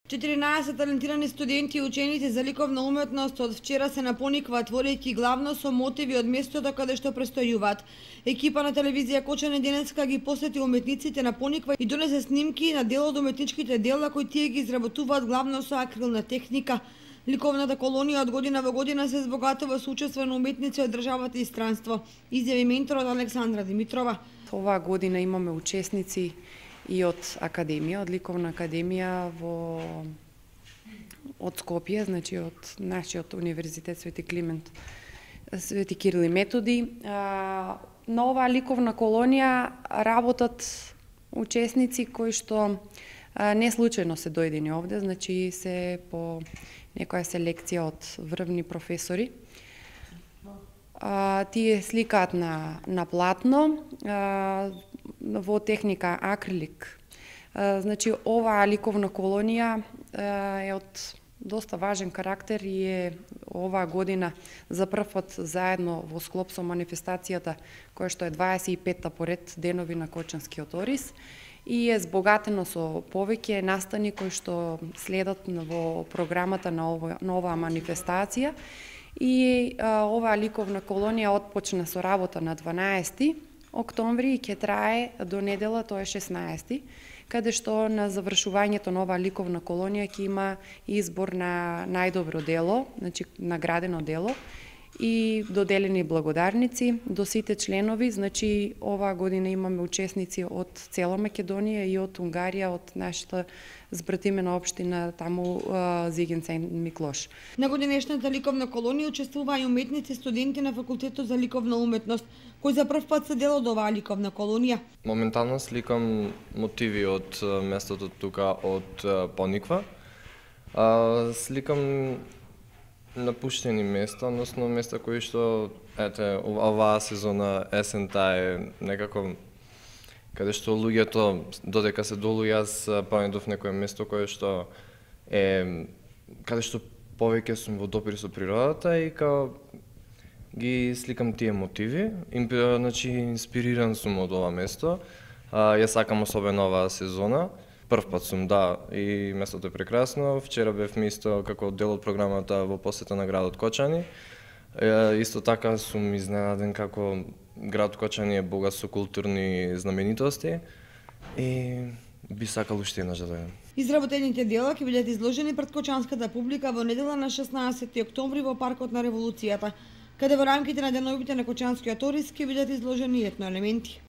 14 талентирани студенти и ученици за ликовна уметност од вчера се напоникваат, водејќи главно со мотиви од местото каде што престојуваат. Екипа на телевизија Кочани денеска ги посети уметниците на Пониква и донесе снимки на дел од уметничките дела кои тие ги изработуваат главно со акрилна техника. Ликовната колонија од година во година се збогатува со учество на уметници од државата и странство, изјави менторот Александра Димитрова. Оваа година имаме учесници и од академија, од ликовна академија од Скопје, значи од нашиот универзитет Свети Климент, Свети Кирил и Методи. На оваа ликовна колонија работат учесници кои што не случајно се дојдени овде, значи се по некоја селекција од врвни професори. Тие сликаат на платно во техника акрилик. Значи оваа ликовна колонија е од доста важен карактер и е оваа година за прв пат заедно во склоп со манифестацијата која што е 25-та поред денови на Кочанскиот Орис и е збогатено со повеќе настани кои што следат во програмата на оваа манифестација. И оваа ликовна колонија отпочна со работа на 12 октомври и ќе трае до недела, тоа е 16, каде што на завршувањето на оваа ликовна колонија ќе има избор на најдобро дело, значи наградено дело и доделени благодарници до сите членови. Значи оваа година имаме учесници од цела Македонија и од Унгарија, од нашата збратимена општина таму Зиген Сен Миклош. На годинешната ликовна колонија учествуваа и уметници студенти на факултетот за ликовна уметност, кои за прв пат се дел од оваа ликовна колонија. Моментално сликам мотиви од местото тука од Пониква. Сликам напуштени места, односно места кои што оваа сезона есента е некако каде што луѓето додека се долу јас пронајдов некое место кое што е каде што повеќе сум во допир со природата и као ги сликам тие мотиви. Значи инспириран сум од ова место. Ја сакам особено оваа сезона. Прв пат сум, да, и местото е прекрасно. Вчера бевме исто како дел од програмата во посета на градот Кочани. Исто така сум изненаден како град Кочани е богат со културни знаменитости и би сакал уште еднаш да дојдам. Изработените дела ќе бидат изложени пред кочанската публика во недела на 16 октомври во паркот на Револуцијата, каде во рамките на деновите на Кочанскиот Орис ќе бидат изложени етноелементи.